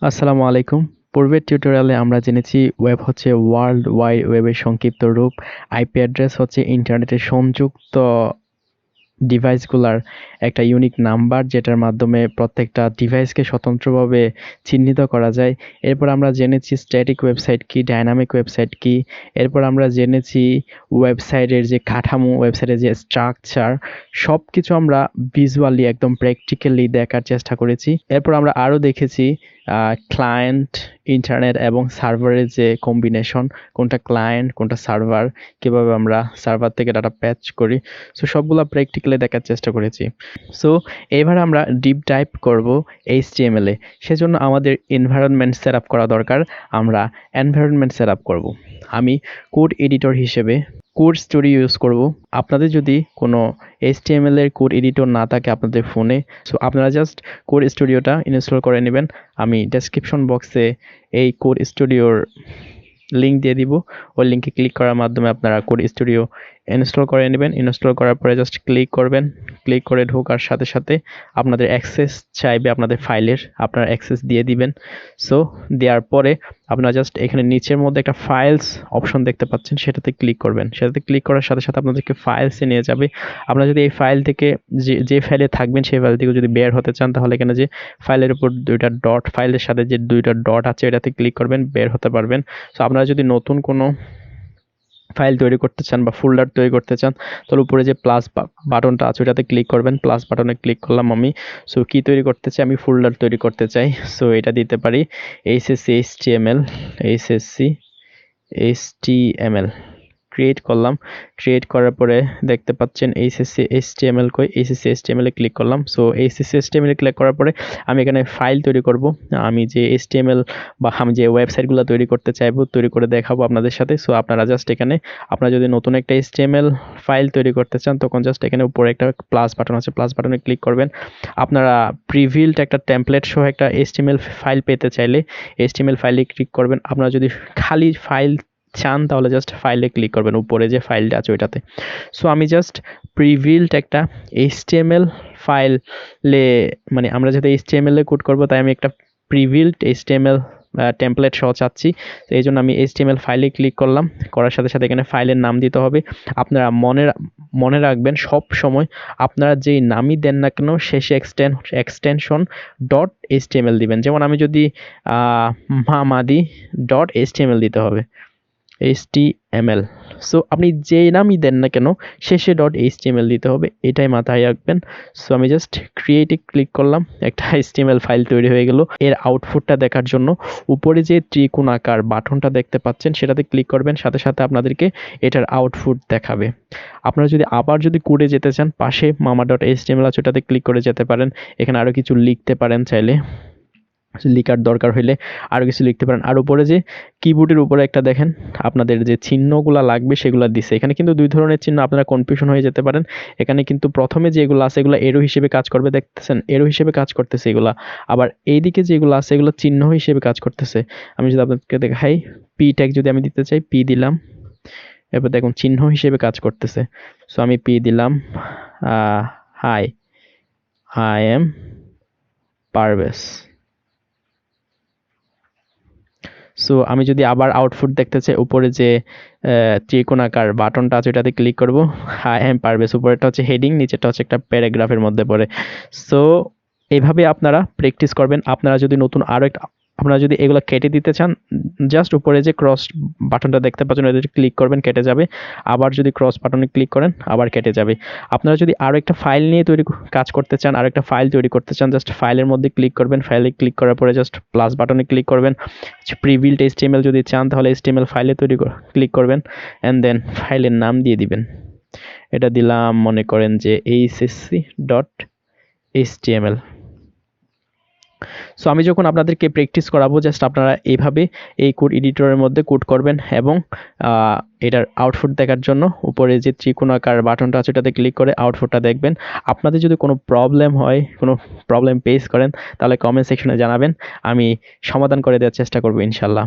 আসসালামু আলাইকুম। পূর্বের টিউটোরিয়ালে আমরা জেনেছি ওয়েব হচ্ছে ওয়ার্ল্ড ওয়াইড ওয়েবের সংক্ষিপ্ত রূপ। আইপি অ্যাড্রেস হচ্ছে ইন্টারনেটের সংযুক্ত ডিভাইসগুলার একটা ইউনিক নাম্বার, যেটার মাধ্যমে প্রত্যেকটা ডিভাইসকে স্বতন্ত্রভাবে চিহ্নিত করা যায়। এরপর আমরা জেনেছি স্ট্যাটিক ওয়েবসাইট কি, ডাইনামিক ওয়েবসাইট কি। এরপর আমরা জেনেছি ওয়েবসাইটের যে কাঠামো, ওয়েবসাইটের যে স্ট্রাকচার, সব কিছু আমরা ভিজুয়ালি একদম প্র্যাকটিক্যালি দেখার চেষ্টা করেছি। এরপর আমরা আরও দেখেছি ক্লায়েন্ট, ইন্টারনেট এবং সার্ভারের যে কম্বিনেশন, কোনটা ক্লায়েন্ট কোনটা সার্ভার, কীভাবে আমরা সার্ভার থেকে ডাটা প্যাচ করি। সো সবগুলো প্র্যাকটিক্যালি দেখার চেষ্টা করেছি। সো এবার আমরা ডিপ ডাইভ করব HTML এ। সেজন্য আমাদের এনভায়রনমেন্ট সেট আপ করা দরকার। আমরা এনভায়রনমেন্ট সেট আপ করব। আমি কোড এডিটর হিসেবে কোড স্টুডিও ইউজ করব। আপনাদের যদি কোনো HTML এর কোড এডিটর না থাকে আপনাদের ফোনে, সো আপনারা জাস্ট কোড স্টুডিওটা ইনস্টল করে নেবেন। আমি ডেসক্রিপশন বক্সে এই কোড স্টুডিওর লিঙ্ক দিয়ে দিব। ওই লিঙ্কে ক্লিক করার মাধ্যমে আপনারা কোড স্টুডিও ইনস্টল করে নেবেন। ইনস্টল করার পরে জাস্ট ক্লিক করবেন। ক্লিক করে ঢোকার সাথে সাথে আপনাদের অ্যাক্সেস চাইবে আপনাদের ফাইলের, আপনারা অ্যাক্সেস দিয়ে দিবেন। সো দেওয়ার পরে আপনারা জাস্ট এখানে নিচের মধ্যে একটা ফাইলস অপশন দেখতে পাচ্ছেন, সেটাতে ক্লিক করবেন। সেটাতে ক্লিক করার সাথে সাথে আপনাদেরকে ফাইলসে নিয়ে যাবে। আপনারা যদি এই ফাইল থেকে যে ফাইলে থাকবেন সেই ফাইল থেকে যদি বের হতে চান, তাহলে এখানে যে ফাইলের উপর দুইটা ডট, ফাইলের সাথে যে দুইটা ডট আছে এটাতে ক্লিক করবেন, বের হতে পারবেন। সো আপনারা যদি নতুন কোনো ফাইল তৈরি করতে চান বা ফোল্ডার তৈরি করতে চান, তাহলে উপরে যে প্লাস বাটনটা আছে ওটাতে ক্লিক করবেন। প্লাস বাটনে ক্লিক করলাম আমি। সো কি তৈরি করতে চাই? আমি ফোল্ডার তৈরি করতে চাই। সো এটা দিতে পারি HSC HTML ক্রিয়েট করলাম। ক্রিয়েট করার পরে দেখতে পাচ্ছেন HSC HTML কই, HSC HTML এ ক্লিক করলাম। সো HSC HTML এ ক্লিক করার পরে আমি এখানে ফাইল তৈরি করব। আমি যে HTML বা আমি যে ওয়েবসাইটগুলো তৈরি করতে চাইবো, তৈরি করে দেখাবো আপনাদের সাথে। সো আপনারা জাস্ট এখানে, আপনারা যদি নতুন একটা HTML ফাইল তৈরি করতে চান, তখন জাস্ট এখানে উপরে একটা প্লাস বাটন আছে, প্লাস বাটনে ক্লিক করবেন। আপনারা প্রিভিল্ড একটা টেমপ্লেট সহ একটা HTML ফাইল পেতে চাইলে HTML ফাইলে ক্লিক করবেন। আপনারা যদি খালি ফাইল চান তাহলে জাস্ট ফাইলে ক্লিক করবেন, উপরে যে ফাইলটা আছে ওইটাতে। সো আমি জাস্ট প্রিভিল্ড একটা HTML ফাইলে, মানে আমরা যাতে HTML এ কোড করব, তাই আমি একটা প্রিভিল্ড HTML টেমপ্লেট সহ চাচ্ছি। তো এই জন্য আমি HTML ফাইলে ক্লিক করলাম। করার সাথে সাথে এখানে ফাইলের নাম দিতে হবে। আপনারা মনে রাখবেন সব সময় আপনারা যেই নামই দেন না কেন শেষে এক্সটেনশন .html দিবেন। যেমন আমি যদি মামাদি .html দিতে হবে, HTML। সো আপনি যেই নামই দেন না কেন শেষে .html দিতে হবে, এটাই মাথায় রাখবেন। সো আমি জাস্ট ক্রিয়েটে ক্লিক করলাম, একটা HTML ফাইল তৈরি হয়ে গেল। এর আউটপুটটা দেখার জন্য উপরে যে ত্রিকোণাকার বাটনটা দেখতে পাচ্ছেন সেটাতে ক্লিক করবেন, সাথে সাথে আপনাদেরকে এটার আউটপুট দেখাবে। আপনারা যদি আবার কোডে যেতে চান, পাশে mama.html আছে, ওটাতে ক্লিক করে যেতে পারেন। এখানে আরও কিছু লিখতে পারেন, চাইলে লিখার দরকার হইলে আরও কিছু লিখতে পারেন। আর উপরে যে কিবোর্ডের উপরে একটা দেখেন আপনাদের যে চিহ্নগুলো লাগবে সেগুলো দিছে। এখানে কিন্তু দুই ধরনের চিহ্ন, আপনারা কনফিউশন হয়ে যেতে পারেন। এখানে কিন্তু প্রথমে যেগুলো আছে এগুলো এরো হিসেবে কাজ করবে, দেখতেছেন এরো হিসেবে কাজ করতেছে এগুলা। আবার এইদিকে যেগুলো আছে এগুলো চিহ্ন হিসেবে কাজ করতেছে। আমি যদি আপনাদেরকে দেখাই, পি ট্যাগ যদি আমি দিতে চাই, পি দিলাম, এরপর দেখুন চিহ্ন হিসেবে কাজ করতেছে। সো আমি পি দিলাম, hi I am Parvez. So আমি যদি আবার আউটপুট দেখতে চাই, উপরে যে ত্রিকোণাকার বাটনটা আছে ওটাতে ক্লিক করব। আই এম পারভেজ, উপরেরটা হচ্ছে হেডিং, নিচেরটা হচ্ছে একটা প্যারাগ্রাফের মধ্যে পড়ে। সো এইভাবে আপনারা প্র্যাকটিস করবেন। আপনারা যদি নতুন আরও একটা, আপনারা যদি এগুলো কেটে দিতে চান, জাস্ট উপরে যে ক্রস বাটনটা দেখতে পাচ্ছেন ওটাতে ক্লিক করবেন, কেটে যাবে। আবার যদি ক্রস বাটনে ক্লিক করেন আবার কেটে যাবে। আপনারা যদি আরও একটা ফাইল নিয়ে কাজ করতে চান, আরও একটা ফাইল তৈরি করতে চান, জাস্ট ফাইলের মধ্যে ক্লিক করবেন। ফাইলে ক্লিক করার পরে জাস্ট প্লাস বাটনে ক্লিক করবেন। প্রিভিল্ড HTML যদি চান তাহলে HTML ফাইলে ক্লিক করবেন, অ্যান্ড দেন ফাইলের নাম দিয়ে দিবেন। এটা দিলাম মনে করেন যে HSC.html। সো আমি যখন আপনাদেরকে প্র্যাকটিস করাবো, জাস্ট আপনারা এইভাবে এই কোড এডিটরের মধ্যে কোড করবেন এবং এটার আউটপুট দেখার জন্য উপরে যে ত্রিকোণাকার বাটনটা আছে ওটাতে ক্লিক করে আউটপুটটা দেখবেন। আপনাদের যদি কোনো প্রবলেম হয়, কোনো প্রবলেম ফেস করেন, তাহলে কমেন্ট সেকশনে জানাবেন, আমি সমাধান করে দেওয়ার চেষ্টা করবো ইনশাল্লাহ।